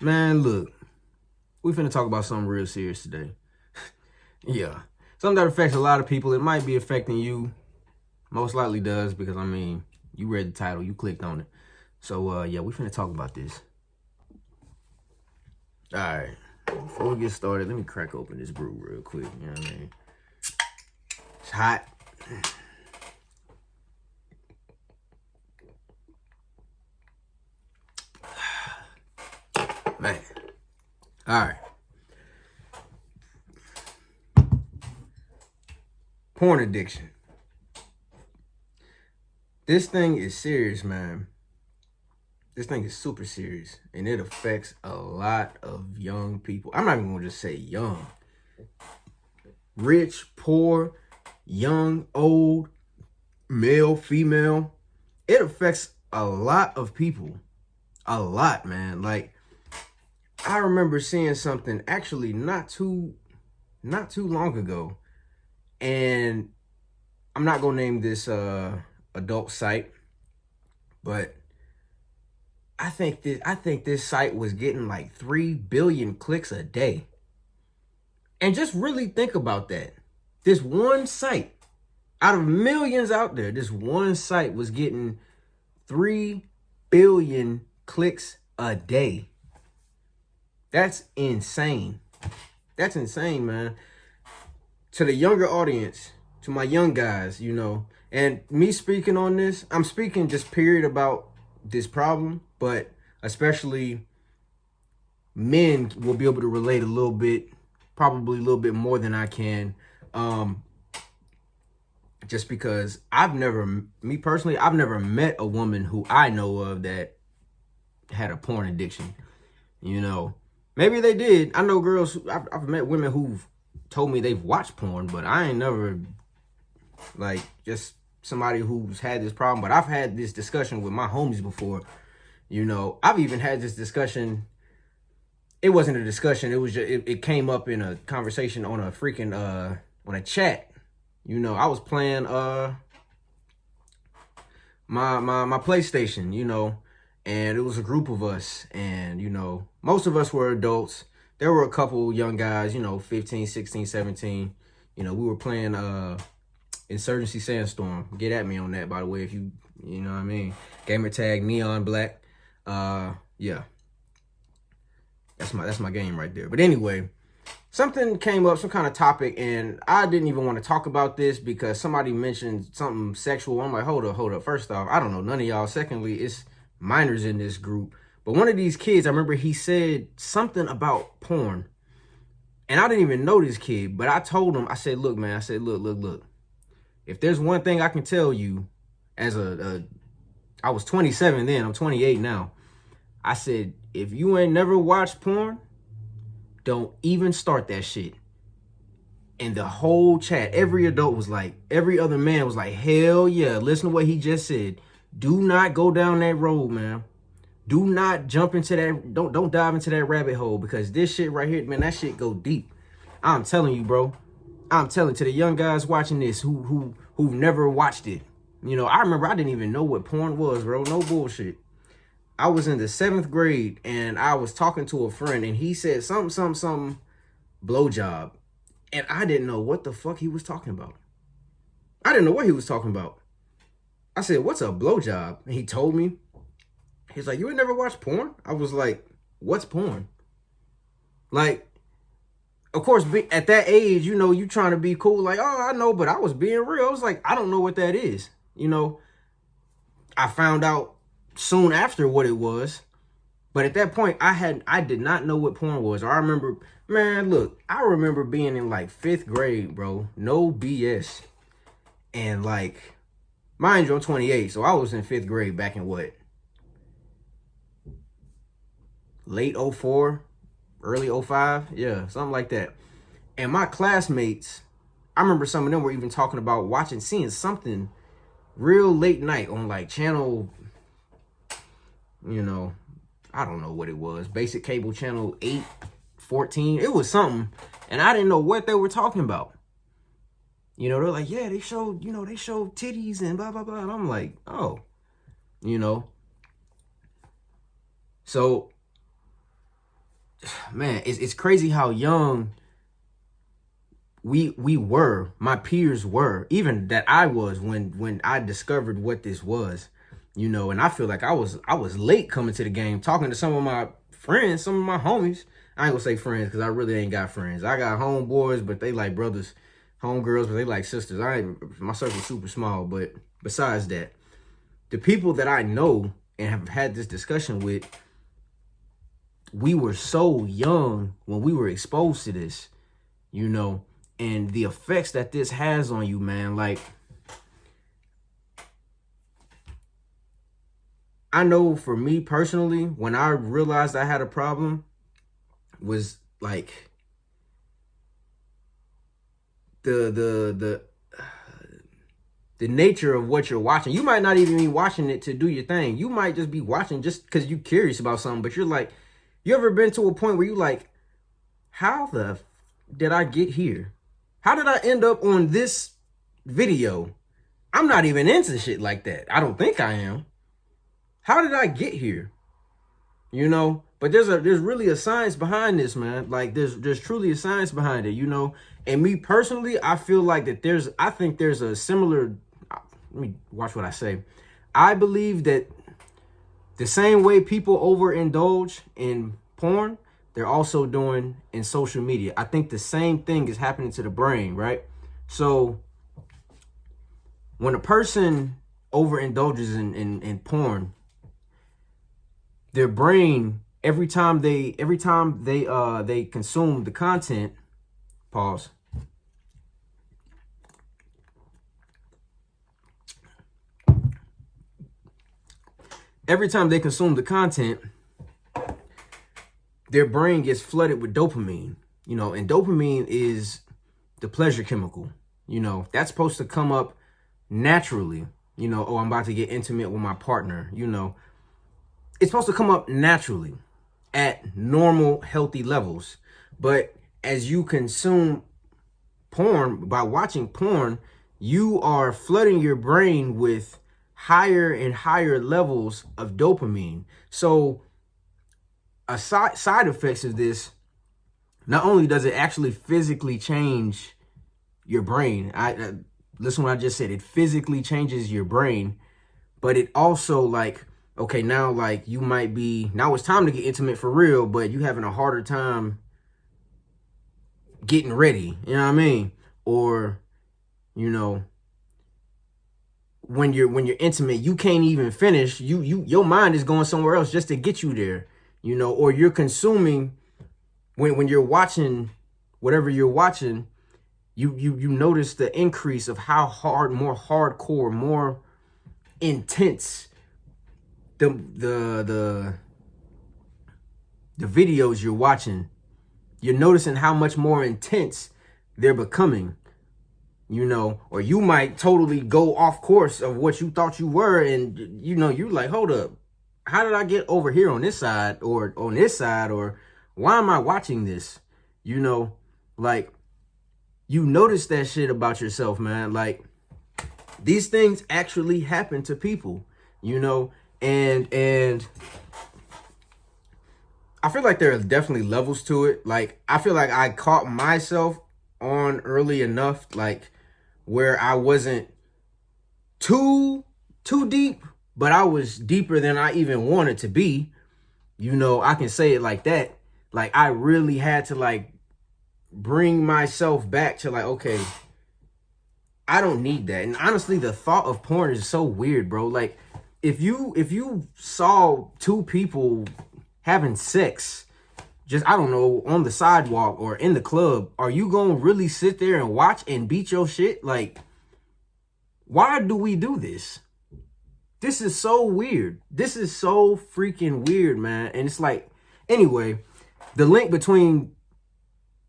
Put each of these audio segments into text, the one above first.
Man, look, we finna talk about something real serious today. Yeah. Something that affects a lot of people. It might be affecting you. Most likely does because, I mean, you read the title. You clicked on it. So, yeah, we finna talk about this. All right. Before we get started, let me crack open this brew real quick. You know what I mean? It's hot. Man. All right. Porn addiction. This thing is serious, man. This thing is super serious, and it affects a lot of young people. I'm not even gonna just say young. Rich, poor, young, old, male, female. It affects a lot of people. A lot, man. Like, I remember seeing something actually not too long ago. And I'm not gonna name this adult site, but I think this site was getting like 3 billion clicks a day. And just really think about that. This one site, out of millions out there, this one site was getting 3 billion clicks a day. That's insane. That's insane, man. To the younger audience, to my young guys, you know, and me speaking on this, I'm speaking just period about this problem, but especially men will be able to relate a little bit, probably a little bit more than I can. Just because I've never met a woman who I know of that had a porn addiction. You know, maybe they did. I know girls, I've met women who've told me they've watched porn, but I ain't never, like, just somebody who's had this problem. But I've had this discussion with my homies before. You know, I've even had this discussion. It wasn't a discussion. It was just, it came up in a conversation on a freaking, on a chat. You know, I was playing, my PlayStation, you know, and it was a group of us, and, you know, most of us were adults. There were a couple young guys, you know, 15, 16, 17. You know, we were playing Insurgency Sandstorm. Get at me on that, by the way, if you know what I mean. Gamer tag Neon Black. Yeah. That's my game right there. But anyway, something came up, some kind of topic, and I didn't even want to talk about this because somebody mentioned something sexual. I'm like, hold up. First off, I don't know none of y'all. Secondly, it's minors in this group. But one of these kids, I remember he said something about porn. And I didn't even know this kid, but I told him, I said, look, man, I said, look. If there's one thing I can tell you as I was 27 then, I'm 28 now. I said, if you ain't never watched porn, don't even start that shit. And the whole chat, every adult was like, every other man was like, hell yeah, listen to what he just said. Do not go down that road, man. Do not jump into that, don't dive into that rabbit hole, because this shit right here, man, that shit go deep. I'm telling you, bro. I'm telling to the young guys watching this who've never watched it. You know, I remember I didn't even know what porn was, bro. No bullshit. I was in the 7th grade and I was talking to a friend and he said something blowjob. And I didn't know what the fuck he was talking about. I didn't know what he was talking about. I said, what's a blowjob? And he told me. He's like, you ain't never watched porn? I was like, what's porn? Like, of course, at that age, you know, you trying to be cool. Like, oh, I know, but I was being real. I was like, I don't know what that is. You know, I found out soon after what it was. But at that point, I did not know what porn was. I remember, man, look, I remember being in like 5th grade, bro. No BS. And like, mind you, I'm 28. So I was in 5th grade back in what? Late 04, early 05. Yeah, something like that. And my classmates, I remember some of them were even talking about seeing something real late night on like channel, you know, I don't know what it was. Basic cable channel 8, 14. It was something. And I didn't know what they were talking about. You know, they're like, yeah, they showed titties and blah, blah, blah. And I'm like, oh, you know. So man, it's crazy how young we were, my peers were, even that I was when I discovered what this was, you know. And I feel like I was late coming to the game, talking to some of my friends, some of my homies. I ain't gonna say friends because I really ain't got friends. I got homeboys, but they like brothers, homegirls, but they like sisters. My circle's super small, but besides that, the people that I know and have had this discussion with, we were so young when we were exposed to this, you know, and the effects that this has on you, man. Like, I know for me personally, when I realized I had a problem, was like the nature of what you're watching. You might not even be watching it to do your thing. You might just be watching just because you're curious about something. But you're like, you ever been to a point where you like, how the did I get here? How did I end up on this video? I'm not even into shit like that. I don't think I am. How did I get here? You know, but there's really a science behind this, man. Like there's truly a science behind it, you know. And me personally, I feel like that I think there's a similar, let me watch what I say. I believe that the same way people overindulge in porn, they're also doing in social media. I think the same thing is happening to the brain, right? So when a person overindulges in porn, their brain, every time they consume the content, pause. Every time they consume the content, their brain gets flooded with dopamine, you know, and dopamine is the pleasure chemical, you know, that's supposed to come up naturally, you know. Oh, I'm about to get intimate with my partner, you know. It's supposed to come up naturally at normal, healthy levels. But as you consume porn, by watching porn, you are flooding your brain with higher and higher levels of dopamine. So a side effects of this, not only does it actually physically change your brain, listen what I just said, it physically changes your brain, but it also like, okay, now like you might be, now it's time to get intimate for real, but you having a harder time getting ready, you know what I mean? Or, you know, when you're intimate, you can't even finish. Your mind is going somewhere else just to get you there, you know. Or you're consuming, when you're watching whatever you're watching, you notice the increase of how hard, more hardcore, more intense the videos you're watching. You're noticing how much more intense they're becoming, you know. Or you might totally go off course of what you thought you were, and you know, you're like, hold up, how did I get over here on this side, or on this side, or why am I watching this? You know, like, you notice that shit about yourself, man. Like, these things actually happen to people, you know. And I feel like there are definitely levels to it. Like, I feel like I caught myself on early enough, like, where I wasn't too deep, but I was deeper than I even wanted to be. You know, I can say it like that. Like, I really had to like bring myself back to like, okay, I don't need that. And honestly, the thought of porn is so weird, bro. Like, if you saw two people having sex, just, I don't know, on the sidewalk or in the club, are you gonna really sit there and watch and beat your shit? Like, why do we do this? This is so weird. This is so freaking weird, man. And it's like, anyway, the link between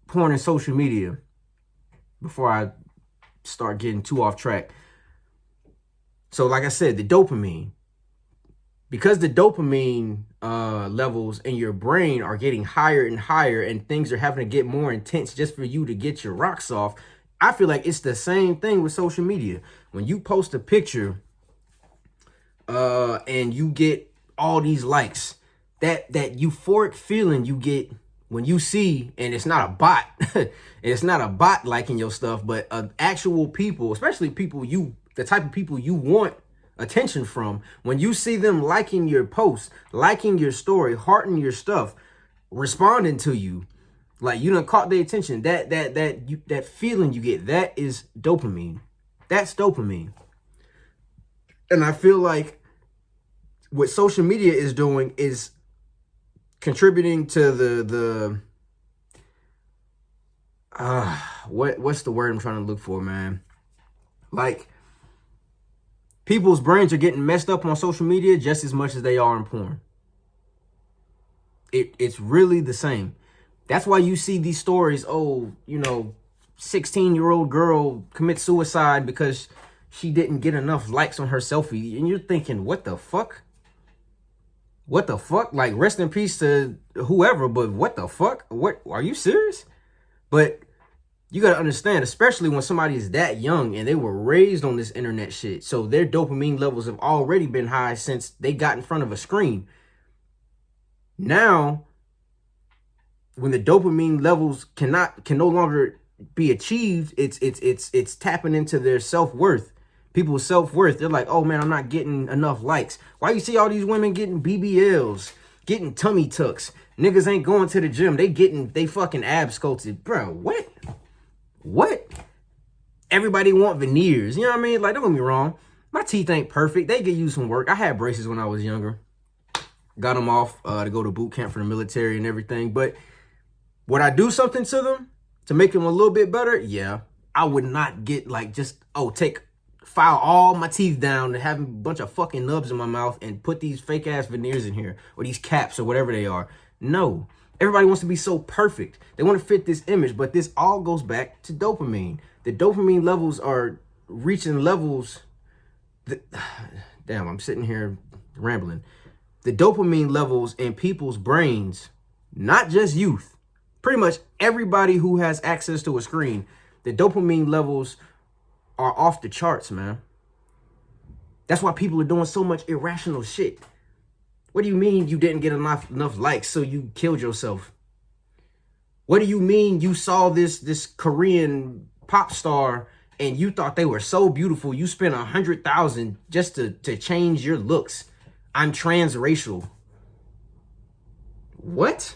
porn and social media, before I start getting too off track. So like I said, the dopamine, because the dopamine levels in your brain are getting higher and higher, and things are having to get more intense just for you to get your rocks off. I feel like it's the same thing with social media. When you post a picture and you get all these likes, that euphoric feeling you get when you see, and it's not a bot, it's not a bot liking your stuff, but actual people, especially people the type of people you want attention from, when you see them liking your posts, liking your story, hearting your stuff, responding to you, like you done caught their attention, that feeling you get, that is dopamine. That's dopamine. And I feel like what social media is doing is contributing to what's the word I'm trying to look for, man? Like, people's brains are getting messed up on social media just as much as they are in porn. It's really the same. That's why you see these stories, 16-year-old girl commits suicide because she didn't get enough likes on her selfie. And you're thinking, what the fuck? What the fuck? Like, rest in peace to whoever, but what the fuck? What, are you serious? But you got to understand, especially when somebody is that young and they were raised on this internet shit. So their dopamine levels have already been high since they got in front of a screen. Now, when the dopamine levels can no longer be achieved, it's tapping into their self-worth. People's self-worth. They're like, oh man, I'm not getting enough likes. Why you see all these women getting BBLs, getting tummy tucks? Niggas ain't going to the gym. They fucking ab sculpted. Bro, what? Everybody want veneers. You know what I mean? Like, don't get me wrong. My teeth ain't perfect. They could use some work. I had braces when I was younger. Got them off to go to boot camp for the military and everything. But would I do something to them to make them a little bit better? Yeah. I would not get like file all my teeth down and have a bunch of fucking nubs in my mouth and put these fake ass veneers in here or these caps or whatever they are. No. Everybody wants to be so perfect. They want to fit this image, but this all goes back to dopamine. The dopamine levels are reaching levels damn, I'm sitting here rambling. The dopamine levels in people's brains, not just youth, pretty much everybody who has access to a screen, the dopamine levels are off the charts, man. That's why people are doing so much irrational shit. What do you mean you didn't get enough likes, so you killed yourself? What do you mean you saw this Korean pop star and you thought they were so beautiful, you spent $100,000 just to change your looks? I'm transracial. What?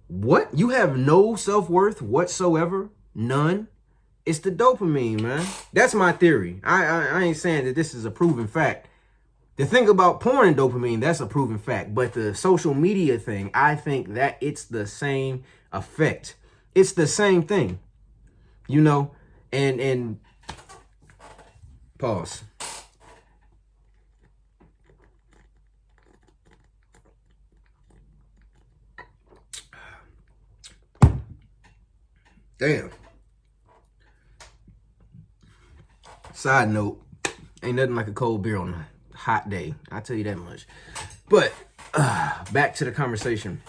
What? You have no self-worth whatsoever? None? It's the dopamine, man. That's my theory. I ain't saying that this is a proven fact. The thing about porn and dopamine, that's a proven fact. But the social media thing, I think that it's the same effect. It's the same thing. You know? And pause. Damn. Side note, ain't nothing like a cold beer on a hot day. I'll tell you that much. But back to the conversation.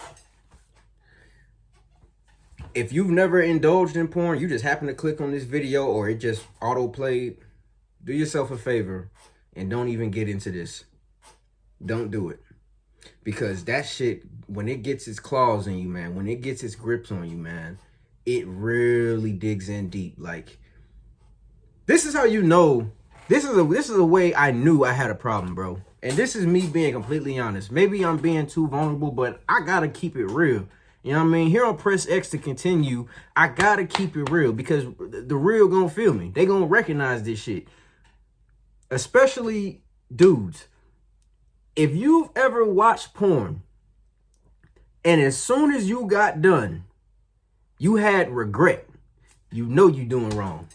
If you've never indulged in porn, you just happen to click on this video or it just auto-played, do yourself a favor and don't even get into this. Don't do it. Because that shit, when it gets its claws in you, man, when it gets its grips on you, man, it really digs in deep. Like, this is how you know, this is a way I knew I had a problem, bro. And this is me being completely honest. Maybe I'm being too vulnerable, but I gotta keep it real. You know what I mean? Here on Press X to Continue, I gotta keep it real because the real gonna feel me. They gonna recognize this shit. Especially dudes. If you've ever watched porn and as soon as you got done, you had regret, you know you're doing wrong.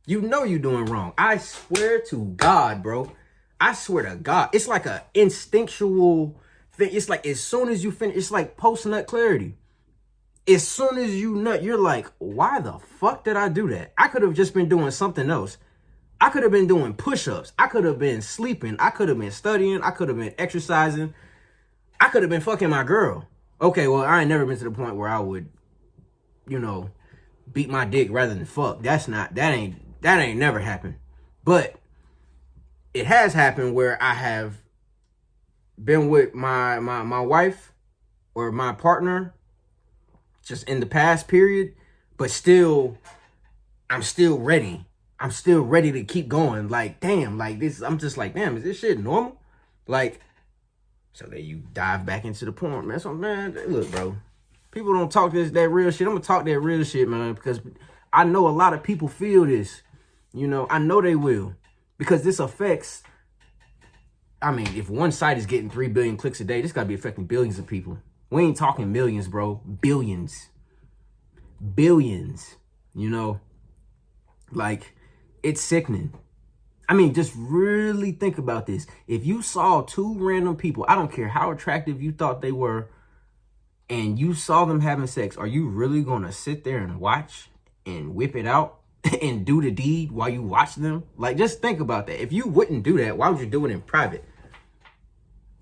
You know you're doing wrong. I swear to God, bro. I swear to God. It's like an instinctual thing. It's like as soon as you finish, it's like post-nut clarity. As soon as you nut, you're like, why the fuck did I do that? I could have just been doing something else. I could have been doing push-ups. I could have been sleeping. I could have been studying. I could have been exercising. I could have been fucking my girl. Okay, well, I ain't never been to the point where I would, you know, beat my dick rather than fuck. That ain't never happened. But it has happened where I have been with my wife or my partner just in the past period, but still, I'm still ready. I'm still ready to keep going. Like, damn, like this, I'm just like, damn, is this shit normal? Like, so then you dive back into the porn, man. So, man, look, bro, people don't talk that real shit. I'm gonna talk that real shit, man, because I know a lot of people feel this. You know, I know they will, because this affects, I mean, if one site is getting 3 billion clicks a day, this gotta be affecting billions of people. We ain't talking millions, bro. Billions. Billions. You know? Like, it's sickening. I mean, just really think about this. If you saw 2 random people, I don't care how attractive you thought they were, and you saw them having sex, are you really gonna sit there and watch and whip it out and do the deed while you watch them? Like, just think about that. If you wouldn't do that, why would you do it in private?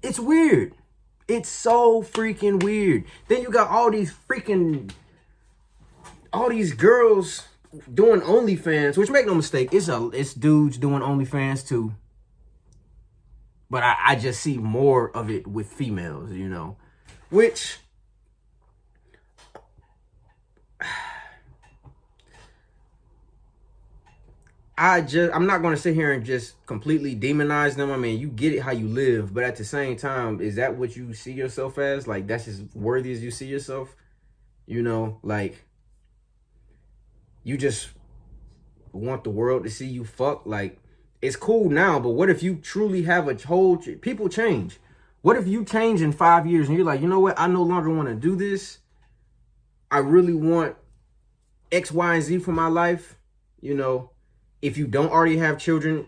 It's weird. It's so freaking weird. Then you got all these girls doing OnlyFans, which, make no mistake, it's dudes doing OnlyFans too. But I just see more of it with females, you know, which I'm not going to sit here and just completely demonize them. I mean, you get it how you live, but at the same time, is that what you see yourself as? Like, that's as worthy as you see yourself? You know, like, you just want the world to see you fuck? Like, it's cool now, but what if you truly have a whole, people change. What if you change in 5 years and you're like, you know what? I no longer want to do this. I really want X, Y, and Z for my life, you know. If you don't already have children,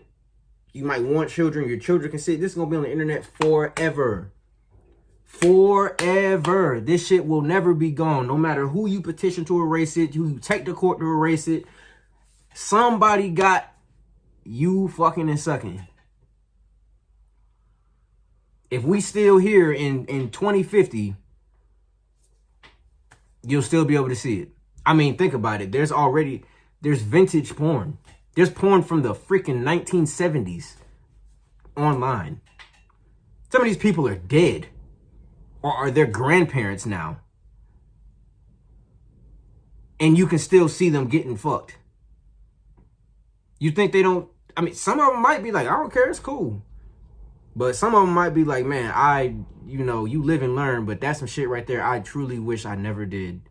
you might want children. Your children can see this is going to be on the internet forever. Forever. This shit will never be gone. No matter who you petition to erase it, who you take to court to erase it. Somebody got you fucking and sucking. If we still here in 2050, you'll still be able to see it. I mean, think about it. There's vintage porn. There's porn from the freaking 1970s online. Some of these people are dead, or are their grandparents now. And you can still see them getting fucked. You think they don't, I mean, some of them might be like, I don't care, it's cool. But some of them might be like, man, you know, you live and learn, but that's some shit right there I truly wish I never did.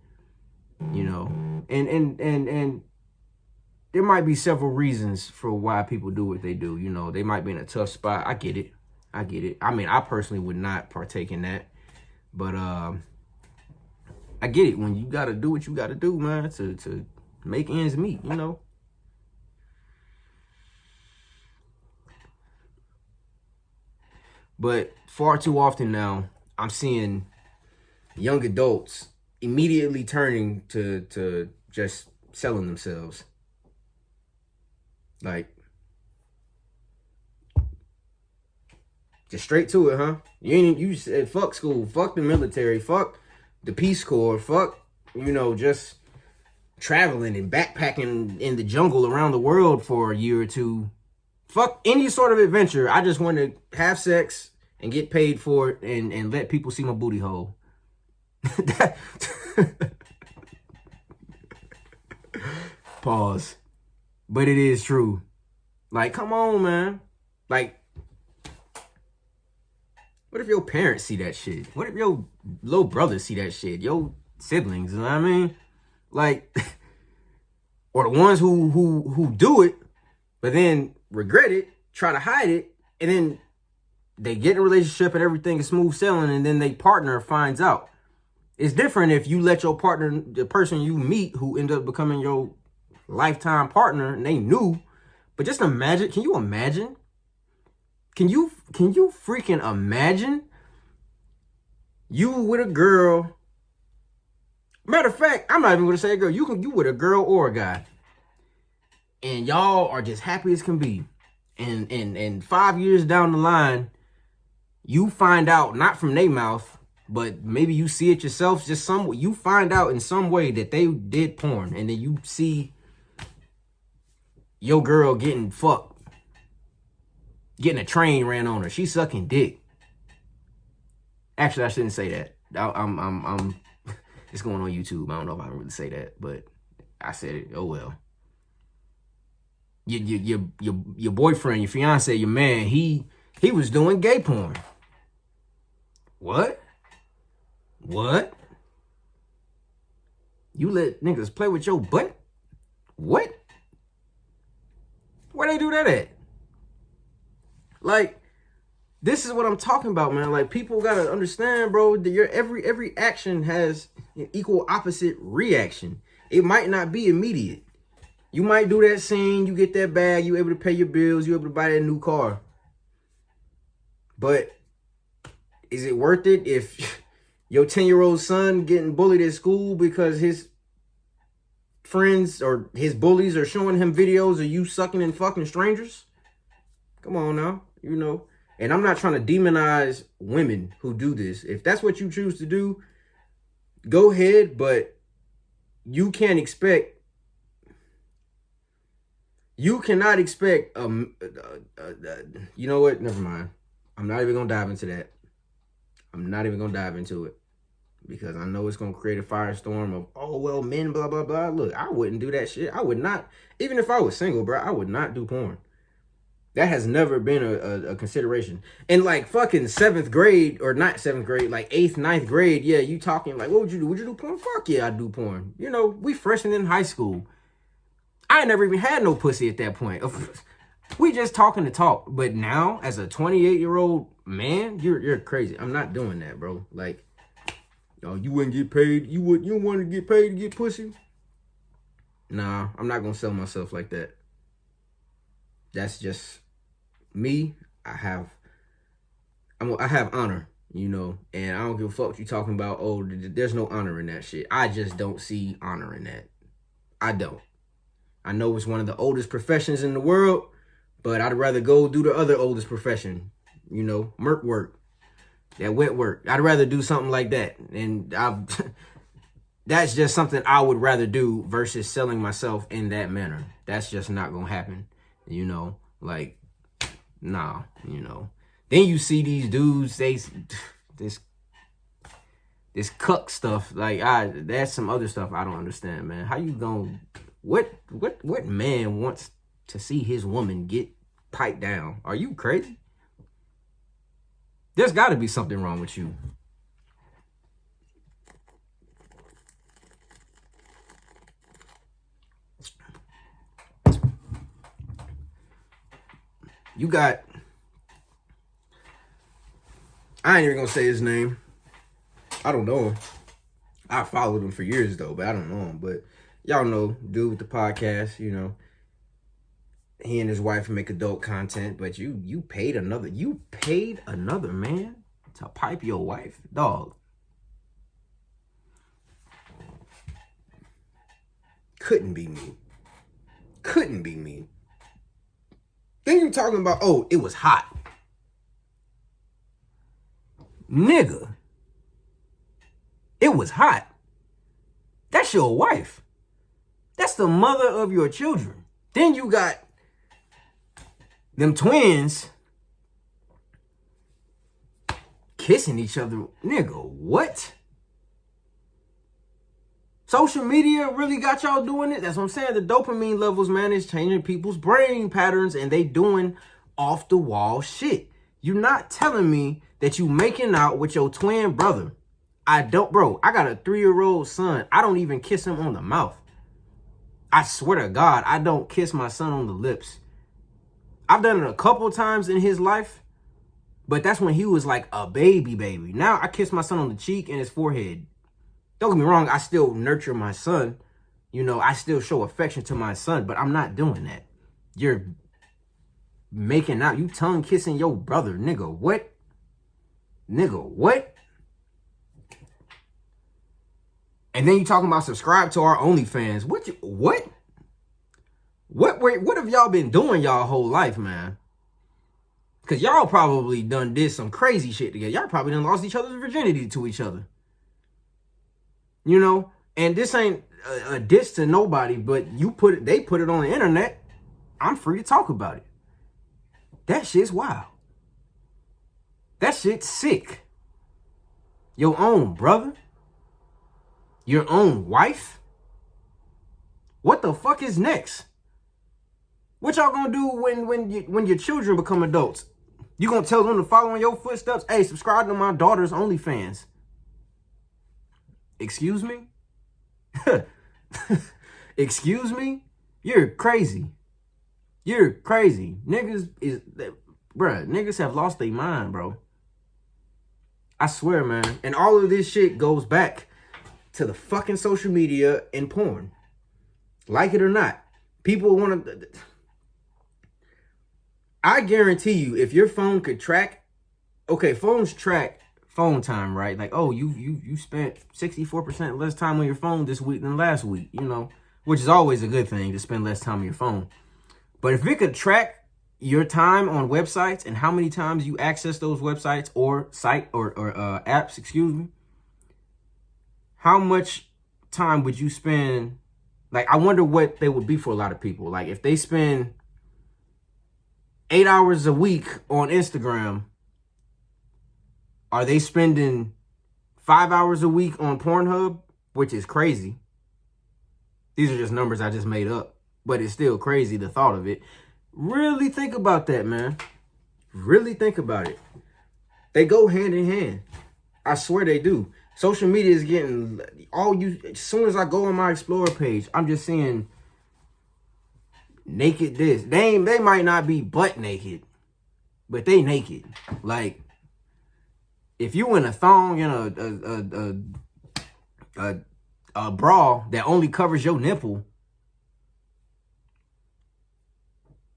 You know, and there might be several reasons for why people do what they do. You know, they might be in a tough spot. I get it. I mean, I personally would not partake in that. But I get it. When you got to do what you got to do, man, to make ends meet, you know. But far too often now, I'm seeing young adults immediately turning to just selling themselves. Like, just straight to it, huh? You said fuck school, fuck the military, fuck the Peace Corps, fuck, you know, just traveling and backpacking in the jungle around the world for a year or two. Fuck any sort of adventure. I just want to have sex and get paid for it and let people see my booty hole. Pause. But it is true. Like, come on, man. Like, what if your parents see that shit? What if your little brother see that shit? Your siblings, you know what I mean? Like, or the ones who do it, but then regret it, try to hide it, and then they get in a relationship and everything is smooth sailing, and then their partner finds out. It's different if you let your partner, the person you meet who end up becoming your lifetime partner, and they knew. But just imagine, can you imagine? Can you freaking imagine you with a girl? Matter of fact, I'm not even gonna say a girl. You with a girl or a guy, and y'all are just happy as can be. And 5 years down the line, you find out, not from their mouth, but maybe you see it yourself. You find out in some way that they did porn, and then you see your girl getting fucked, getting a train ran on her. She's sucking dick. Actually, I shouldn't say that. I'm it's going on YouTube. I don't know if I can really say that, but I said it. Oh well. Your boyfriend, your fiance, your man, he was doing gay porn. What? What? You let niggas play with your butt? What? Where they do that at? Like, this is what I'm talking about, man. Like, people gotta understand, bro, that your every action has an equal opposite reaction. It might not be immediate. You might do that scene, you get that bag, you able to pay your bills, you able to buy that new car. But is it worth it if your 10-year-old son getting bullied at school because his friends or his bullies are showing him videos of you sucking and fucking strangers? Come on now, you know. And I'm not trying to demonize women who do this. If that's what you choose to do, go ahead, but you cannot expect you know what? Never mind. I'm not even gonna dive into that. I'm not even gonna dive into it because I know it's gonna create a firestorm of, oh well, men, blah blah blah. Look, I wouldn't do that shit. I would not, even if I was single, bro. I would not do porn. That has never been a consideration. And like fucking 7th grade, or not 7th grade, like 8th, 9th grade, yeah, you talking like, what would you do? Would you do porn? Fuck yeah, I do porn. You know, we freshmen in high school. I never even had no pussy at that point. We just talking to talk. But now, as a 28-year-old man, you're crazy. I'm not doing that, bro. Like, oh, you wouldn't get paid. You want to get paid to get pussy? Nah, I'm not gonna sell myself like that. That's just me. I have honor, you know, and I don't give a fuck what you talking about. Oh, there's no honor in that shit. I just don't see honor in that. I don't. I know it's one of the oldest professions in the world, but I'd rather go do the other oldest profession, you know, merc work, that wet work. I'd rather do something like that. And that's just something I would rather do versus selling myself in that manner. That's just not going to happen, you know, like, nah, you know. Then you see these dudes, this cuck stuff, like, that's some other stuff I don't understand, man. How you gonna... What man wants to see his woman get piped down? Are you crazy? There's got to be something wrong with you. You got... I ain't even gonna say his name. I don't know him. I followed him for years though, but I don't know him. But y'all know, dude with the podcast, you know, he and his wife make adult content, but you paid another man to pipe your wife? Dog. Couldn't be me. Couldn't be me. Then you talking about, oh, it was hot. Nigga. It was hot. That's your wife. That's the mother of your children. Then you got them twins kissing each other. Nigga, what? Social media really got y'all doing it? That's what I'm saying. The dopamine levels, man, is changing people's brain patterns, and they doing off the wall shit. You're not telling me that you making out with your twin brother. I got a 3-year-old son. I don't even kiss him on the mouth. I swear to God, I don't kiss my son on the lips. I've done it a couple times in his life, but that's when he was like a baby. Now I kiss my son on the cheek and his forehead. Don't get me wrong, I still nurture my son. You know, I still show affection to my son, but I'm not doing that. You're making out, you tongue kissing your brother. Nigga, what? Nigga, what? And then you talking about subscribe to our OnlyFans. What have y'all been doing y'all whole life, man? Because y'all probably did some crazy shit together. Y'all probably done lost each other's virginity to each other. You know? And this ain't a diss to nobody, but they put it on the internet. I'm free to talk about it. That shit's wild. That shit's sick. Your own brother? Your own wife? What the fuck is next? What y'all gonna do when your children become adults? You gonna tell them to follow in your footsteps? Hey, subscribe to my daughter's OnlyFans. Excuse me? Excuse me? You're crazy. You're crazy. Niggas have lost their mind, bro. I swear, man. And all of this shit goes back to the fucking social media and porn. Like it or not. People want to... I guarantee you, if your phone could track... Okay, phones track phone time, right? Like, oh, you spent 64% less time on your phone this week than last week, you know? Which is always a good thing, to spend less time on your phone. But if it could track your time on websites and how many times you access those websites or apps, excuse me, how much time would you spend? Like, I wonder what they would be for a lot of people. Like, if they spend 8 hours a week on Instagram, are they spending 5 hours a week on Pornhub? Which is crazy. These are just numbers I just made up, but it's still crazy, the thought of it. Really think about that, man. Really think about it. They go hand in hand. I swear they do. Social media is getting as soon as I go on my Explorer page, I'm just seeing naked this. They might not be butt naked, but they naked. Like, if you in a thong and a bra that only covers your nipple,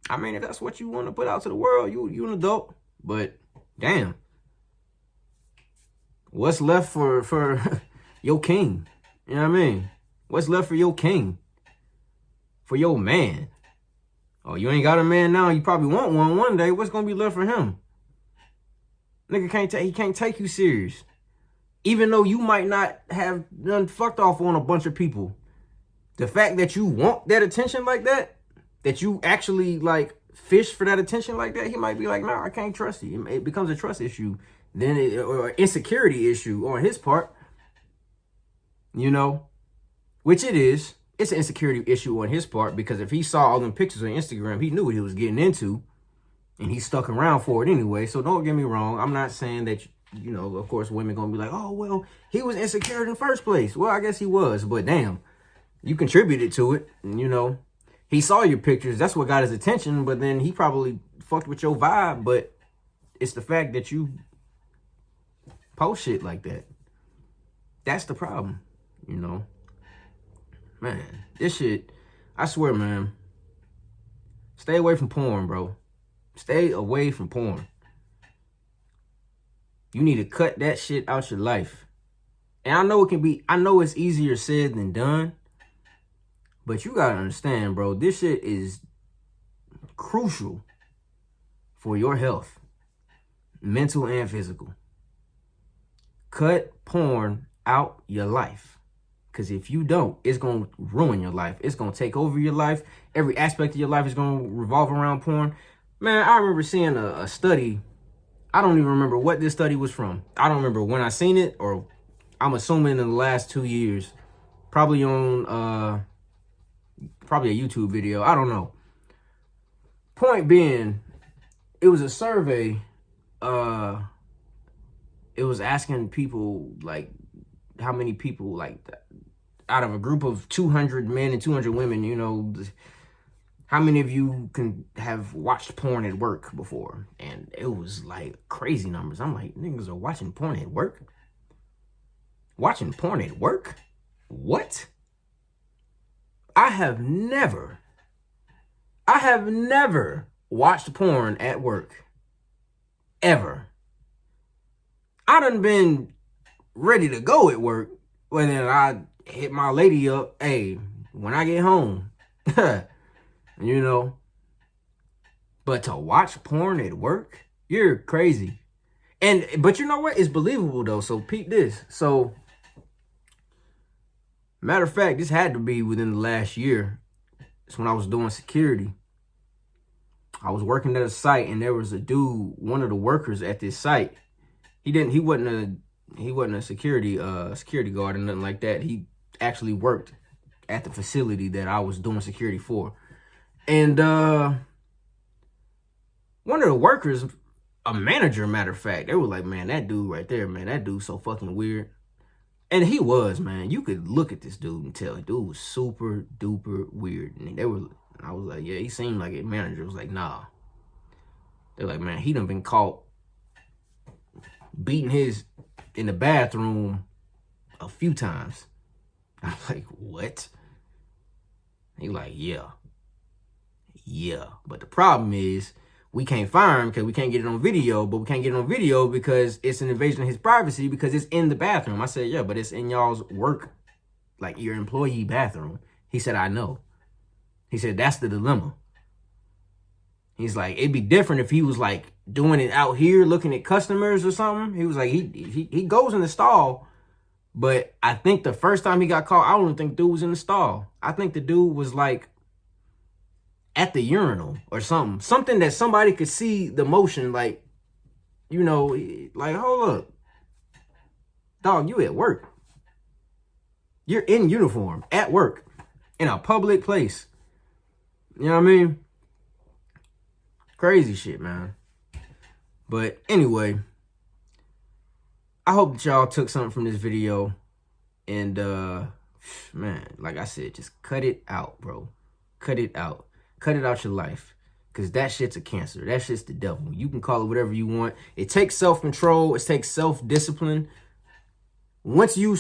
I mean, if that's what you want to put out to the world, you an adult. But damn, what's left for your king? You know what I mean? What's left for your king? For your man? Oh, you ain't got a man now. You probably want one day. What's gonna be left for him? Nigga can't take you serious. Even though you might not have done fucked off on a bunch of people, the fact that you want that attention like that you actually like fish for that attention like that, he might be like, nah, I can't trust you. It becomes a trust issue, then or an insecurity issue on his part, you know, which it is. It's an insecurity issue on his part, because if he saw all them pictures on Instagram, he knew what he was getting into, and he stuck around for it anyway. So don't get me wrong. I'm not saying that, you know, of course, women gonna be like, oh, well, he was insecure in the first place. Well, I guess he was, but damn, you contributed to it, you know. He saw your pictures. That's what got his attention. But then he probably fucked with your vibe. But it's the fact that you post shit like that. That's the problem, you know. Man, this shit, I swear, man. Stay away from porn, bro. Stay away from porn. You need to cut that shit out your life. And I know it's easier said than done. But you gotta understand, bro, this shit is crucial for your health, mental and physical. Cut porn out your life. Because if you don't, it's going to ruin your life. It's going to take over your life. Every aspect of your life is going to revolve around porn. Man, I remember seeing a study. I don't even remember what this study was from. I don't remember when I seen it, or I'm assuming in the last 2 years. Probably on... probably a YouTube video. I don't know. Point being, it was a survey. It was asking people, like, how many people, like, out of a group of 200 men and 200 women, you know, how many of you can have watched porn at work before? And it was, like, crazy numbers. I'm like, niggas are watching porn at work? Watching porn at work? What? I have never watched porn at work. Ever. I done been ready to go at work, when then I hit my lady up, hey, when I get home, you know. But to watch porn at work, you're crazy. But you know what? It's believable though. So peep this. So, matter of fact, this had to be within the last year. It's when I was doing security. I was working at a site, and there was a dude, one of the workers at this site. He wasn't a he wasn't a security guard or nothing like that. He actually worked at the facility that I was doing security for. And one of the workers, a manager, matter of fact, they were like, man, that dude right there, man, that dude's so fucking weird. And he was, man. You could look at this dude and tell, dude was super duper weird. And I was like, yeah, he seemed like it. Manager was like, nah. They're like, man, he done been caught beating his in the bathroom a few times. I'm like, what? He like, yeah. But the problem is, we can't fire him because we can't get it on video, but we can't get it on video because it's an invasion of his privacy because it's in the bathroom. I said, yeah, but it's in y'all's work, like your employee bathroom. He said, I know. He said, that's the dilemma. He's like, it'd be different if he was like doing it out here looking at customers or something. He was like, he goes in the stall, but I think the first time he got caught, I don't even think dude was in the stall. I think the dude was like at the urinal or something that somebody could see the motion, like, you know, like, hold up, dog, you at work, you're in uniform at work in a public place, you know what I mean? Crazy shit, man. But anyway, I hope that y'all took something from this video, and man, like I said, just cut it out, bro. Cut it out your life, because that shit's a cancer. That shit's the devil. You can call it whatever you want. It takes self-control. It takes self-discipline. Once you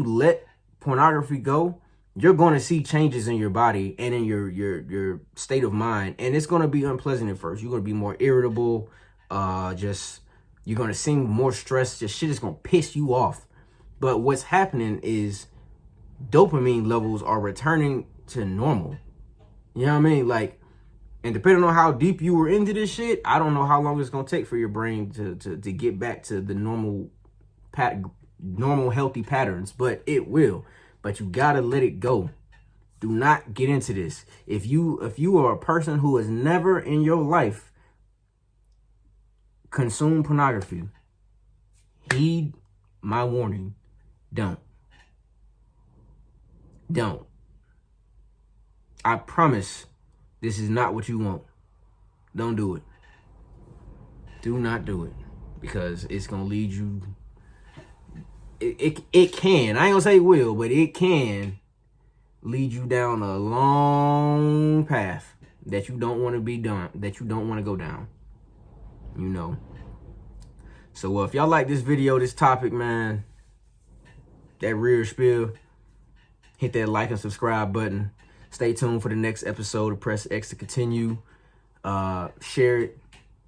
let pornography go, you're going to see changes in your body and in your state of mind, and it's going to be unpleasant at first. You're going to be more irritable. You're going to seem more stressed. Just shit is going to piss you off. But what's happening is dopamine levels are returning to normal. You know what I mean? Like, and depending on how deep you were into this shit, I don't know how long it's going to take for your brain to get back to the normal healthy patterns, but it will. But you got to let it go. Do not get into this. If you are a person who has never in your life consumed pornography, heed my warning. Don't. I promise this is not what you want. Don't do it. Do not do it, because it's going to lead you. It can. I ain't going to say it will, but it can lead you down a long path that you don't want to be done, that you don't want to go down. You know. So if y'all like this video, this topic, man, that rear spiel, hit that like and subscribe button. Stay tuned for the next episode of Press X to continue. Share it.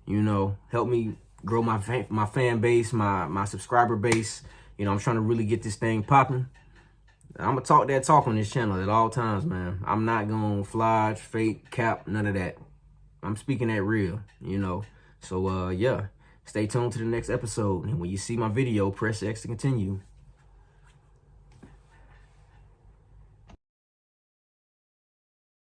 You know, help me grow my fan base, my subscriber base. You know, I'm trying to really get this thing popping. I'm going to talk that talk on this channel at all times, man. I'm not going to fly, fake, cap, none of that. I'm speaking that real, you know. So, yeah, stay tuned to the next episode. And when you see my video, press X to continue.